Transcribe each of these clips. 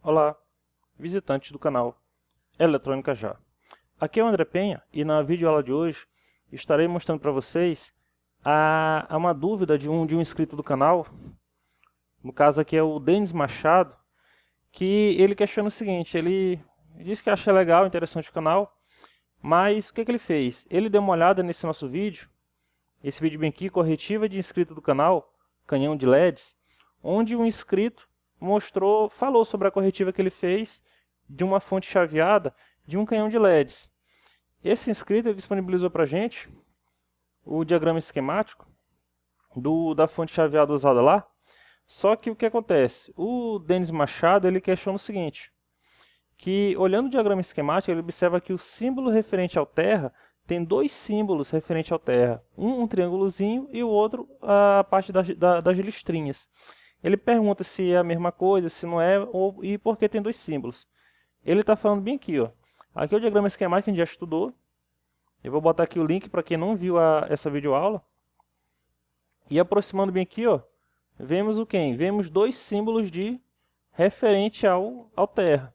Olá, visitantes do canal Eletrônica Já. Aqui é o André Penha e na videoaula de hoje estarei mostrando para vocês uma dúvida de um inscrito do canal. No caso aqui é o Denis Machado, que ele questiona o seguinte: ele disse que acha legal, interessante o canal, mas o que ele fez? Ele deu uma olhada nesse nosso vídeo, esse vídeo bem aqui, corretiva de inscrito do canal, canhão de LEDs, onde um inscrito falou sobre a corretiva que ele fez de uma fonte chaveada de um canhão de LEDs. Esse inscrito ele disponibilizou para a gente o diagrama esquemático da fonte chaveada usada lá. Só que o que acontece? O Denis Machado ele questiona o seguinte, que olhando o diagrama esquemático ele observa que o símbolo referente ao terra tem dois símbolos referentes ao terra, um triângulozinho e o outro a parte das listrinhas. Ele pergunta se é a mesma coisa, se não é, e por que tem dois símbolos. Ele está falando bem aqui, ó. Aqui é o diagrama esquemático que a gente já estudou. Eu vou botar aqui o link para quem não viu essa videoaula. E aproximando bem aqui, ó, vemos o quê? Vemos dois símbolos de referente ao terra.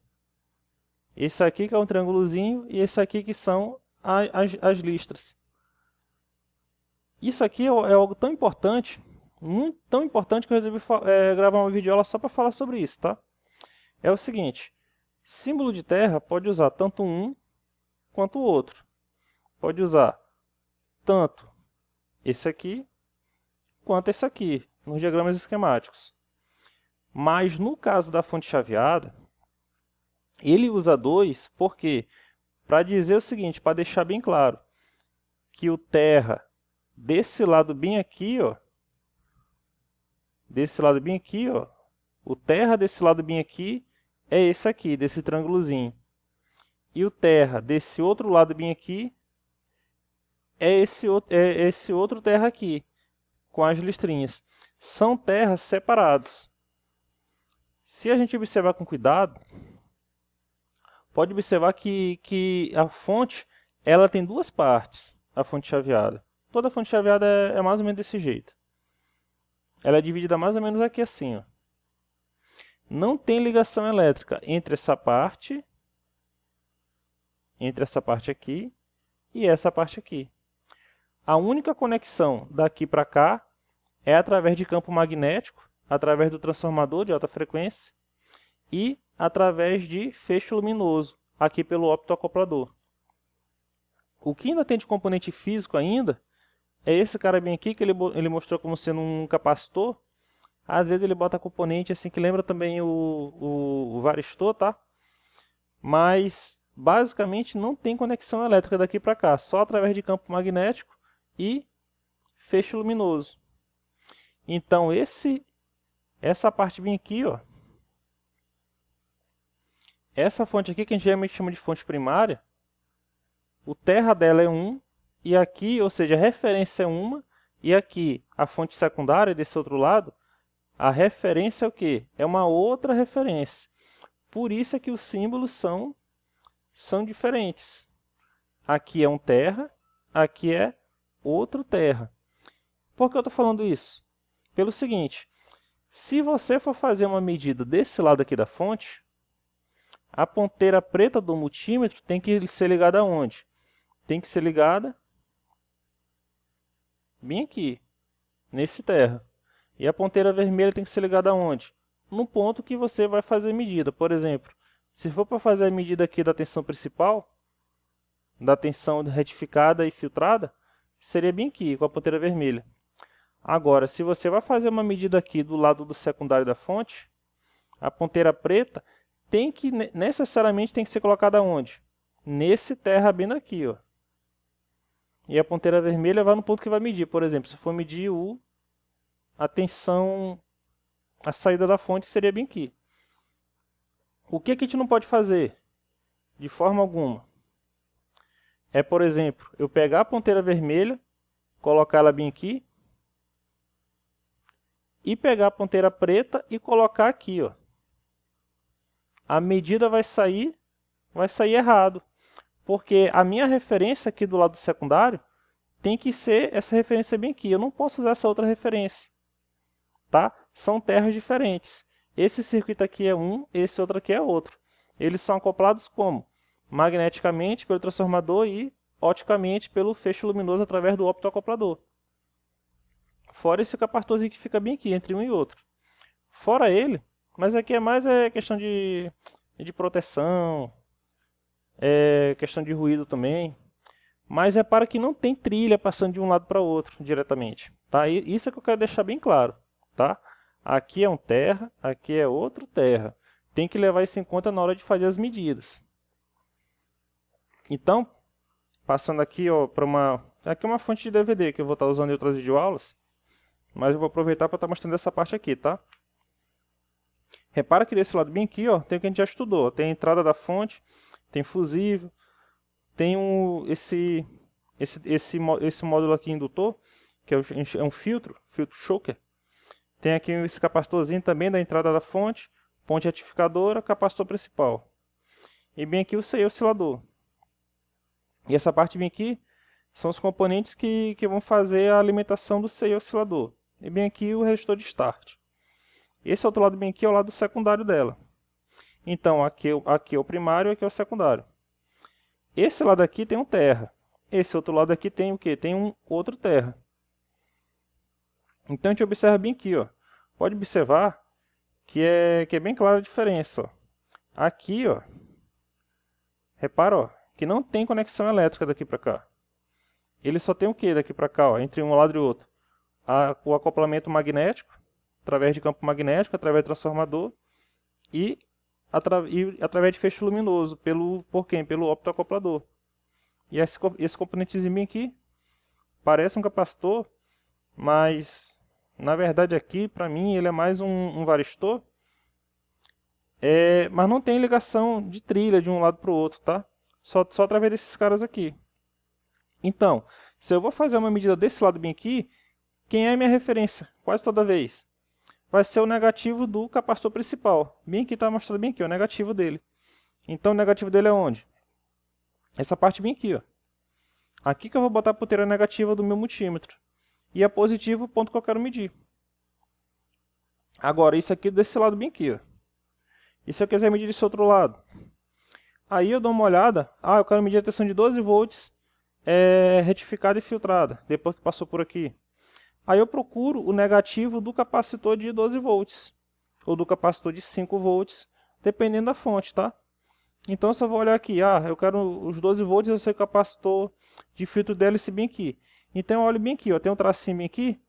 Esse aqui que é um triângulozinho e esse aqui que são as listras. Isso aqui é algo tão importante, tão importante que eu resolvi gravar uma videoaula só para falar sobre isso, tá? É o seguinte, símbolo de terra pode usar tanto um quanto o outro. Pode usar tanto esse aqui quanto esse aqui, nos diagramas esquemáticos. Mas no caso da fonte chaveada, ele usa dois, porque para dizer o seguinte, para deixar bem claro, que o terra desse lado bem aqui, ó, o terra desse lado bem aqui é esse aqui, desse triângulozinho. E o terra desse outro lado bem aqui é esse outro terra aqui, com as listrinhas. São terras separados. Se a gente observar com cuidado, pode observar que a fonte ela tem duas partes, a fonte chaveada. Toda fonte chaveada é mais ou menos desse jeito. Ela é dividida mais ou menos aqui assim, ó. Não tem ligação elétrica entre essa parte aqui e essa parte aqui. A única conexão daqui para cá é através de campo magnético, através do transformador de alta frequência e através de feixe luminoso, aqui pelo optoacoplador. O que ainda tem de componente físico ainda é esse cara bem aqui, que ele mostrou como sendo um capacitor. Às vezes ele bota componente assim que lembra também o varistor, tá? Mas basicamente não tem conexão elétrica daqui para cá, só através de campo magnético e feixe luminoso. Então essa parte bem aqui, ó, essa fonte aqui que a gente geralmente chama de fonte primária, o terra dela é 1, e aqui, ou seja, a referência é uma, e aqui a fonte secundária desse outro lado, a referência é o quê? É uma outra referência. Por isso é que os símbolos são diferentes. Aqui é um terra, aqui é outro terra. Por que eu estou falando isso? Pelo seguinte, se você for fazer uma medida desse lado aqui da fonte, a ponteira preta do multímetro tem que ser ligada aonde? Tem que ser ligada bem aqui, nesse terra. E a ponteira vermelha tem que ser ligada aonde? No ponto que você vai fazer a medida. Por exemplo, se for para fazer a medida aqui da tensão principal, da tensão retificada e filtrada, seria bem aqui, com a ponteira vermelha. Agora, se você vai fazer uma medida aqui do lado do secundário da fonte, a ponteira preta necessariamente tem que ser colocada onde? Nesse terra bem aqui, ó. E a ponteira vermelha vai no ponto que vai medir. Por exemplo, se for medir a tensão, a saída da fonte seria bem aqui. O que a gente não pode fazer? De forma alguma. É, por exemplo, eu pegar a ponteira vermelha, colocar ela bem aqui, e pegar a ponteira preta e colocar aqui, ó. A medida vai sair errado, porque a minha referência aqui do lado secundário tem que ser essa referência bem aqui. Eu não posso usar essa outra referência, tá? São terras diferentes. esse circuito aqui é um, esse outro aqui é outro. Eles são acoplados como? Magneticamente pelo transformador e oticamente pelo feixe luminoso através do optoacoplador. Fora esse capacitorzinho que fica bem aqui, entre um e outro. Fora ele, mas aqui é mais questão de proteção, questão de ruído também. Mas repara que não tem trilha passando de um lado para o outro diretamente. Tá? Isso é que eu quero deixar bem claro. Tá? Aqui é um terra, aqui é outro terra. Tem que levar isso em conta na hora de fazer as medidas. Então, passando aqui para uma... Aqui é uma fonte de DVD que eu vou estar usando em outras videoaulas. Mas eu vou aproveitar para estar mostrando essa parte aqui, tá? Repara que desse lado bem aqui, ó, tem o que a gente já estudou. Tem a entrada da fonte, tem fusível, tem esse módulo aqui indutor, que é um filtro choker. Tem aqui esse capacitorzinho também da entrada da fonte, ponte retificadora, capacitor principal. E bem aqui o CI oscilador. E essa parte bem aqui são os componentes que vão fazer a alimentação do CI oscilador. E bem aqui o resistor de start. Esse outro lado bem aqui é o lado secundário dela. Então aqui é o primário e aqui é o secundário. Esse lado aqui tem um terra. Esse outro lado aqui tem o quê? Tem um outro terra. Então a gente observa bem aqui, ó. Pode observar que é bem clara a diferença, ó. Aqui, ó. Repara, ó, que não tem conexão elétrica daqui para cá. Ele só tem o quê daqui para cá, ó, entre um lado e outro? O acoplamento magnético, através de campo magnético, através de transformador e através de feixe luminoso, por quem? Pelo optoacoplador. E esse componentezinho bem aqui parece um capacitor, mas na verdade aqui, para mim, ele é mais um varistor. Mas não tem ligação de trilha de um lado para o outro, tá? Só através desses caras aqui. Então, se eu vou fazer uma medida desse lado bem aqui, quem é a minha referência? Quase toda vez. Vai ser o negativo do capacitor principal. Bem aqui está mostrado bem aqui, o negativo dele. Então o negativo dele é onde? Essa parte bem aqui, ó. Aqui que eu vou botar a ponteira negativa do meu multímetro. E a positivo o ponto que eu quero medir. Agora, isso aqui desse lado bem aqui, ó. E se eu quiser medir desse outro lado? Aí eu dou uma olhada. Eu quero medir a tensão de 12 volts retificada e filtrada, depois que passou por aqui. Aí eu procuro o negativo do capacitor de 12 volts, ou do capacitor de 5 volts, dependendo da fonte, tá? Então, se eu vou olhar aqui, eu quero os 12 volts, eu sei que o capacitor de filtro délice bem aqui. Então, eu olho bem aqui, ó, tem um tracinho bem aqui,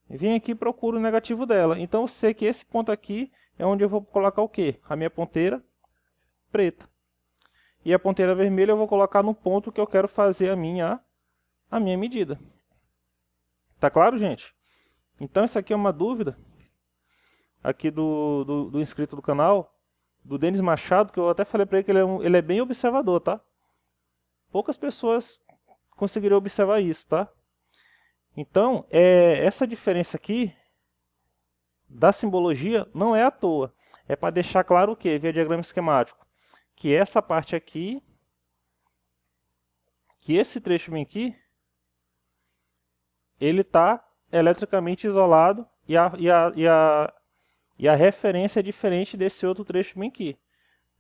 vem aqui e procuro o negativo dela. Então, eu sei que esse ponto aqui é onde eu vou colocar o quê? A minha ponteira preta. E a ponteira vermelha eu vou colocar no ponto que eu quero fazer a minha medida. Tá claro, gente? Então, isso aqui é uma dúvida aqui do inscrito do canal, do Denis Machado, que eu até falei para ele que ele é bem observador, tá? Poucas pessoas conseguiriam observar isso, tá? Então, essa diferença aqui da simbologia não é à toa. É para deixar claro o quê? Via diagrama esquemático. Que essa parte aqui, que esse trecho bem aqui, ele está eletricamente isolado e a referência é diferente desse outro trecho bem aqui.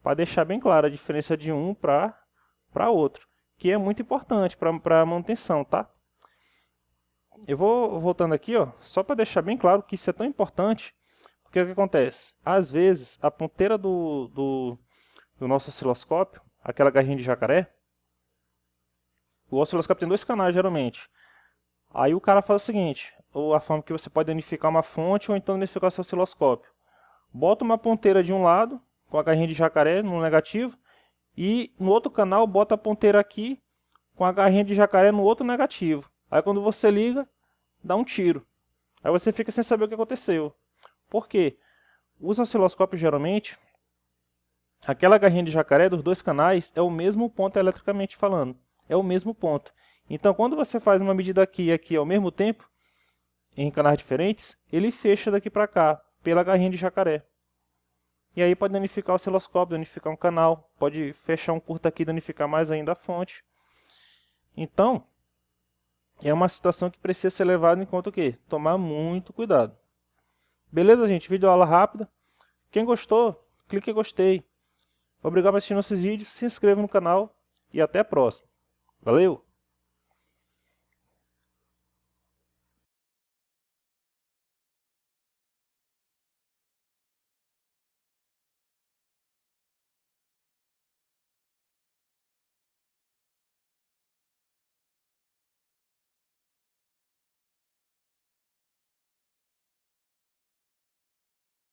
Para deixar bem claro a diferença de um para outro, que é muito importante para a manutenção, tá? Eu vou voltando aqui, ó, só para deixar bem claro que isso é tão importante, porque o que acontece? Às vezes, a ponteira do nosso osciloscópio, aquela garrinha de jacaré, o osciloscópio tem 2 canais, geralmente. Aí o cara faz o seguinte, ou a forma que você pode identificar uma fonte, ou então identificar seu osciloscópio. Bota uma ponteira de um lado, com a garrinha de jacaré no negativo, e no outro canal bota a ponteira aqui, com a garrinha de jacaré no outro negativo. Aí quando você liga, dá um tiro. Aí você fica sem saber o que aconteceu. Por quê? Os osciloscópios geralmente, aquela garrinha de jacaré dos 2 canais é o mesmo ponto eletricamente falando. É o mesmo ponto. Então quando você faz uma medida aqui e aqui ao mesmo tempo, em canais diferentes, ele fecha daqui para cá, pela garrinha de jacaré. E aí pode danificar o osciloscópio, danificar um canal, pode fechar um curto aqui e danificar mais ainda a fonte. Então, é uma situação que precisa ser levada em conta o quê? Tomar muito cuidado. Beleza, gente? Vídeo aula rápida. Quem gostou, clique em gostei. Obrigado por assistir nossos vídeos, se inscreva no canal e até a próxima. Valeu!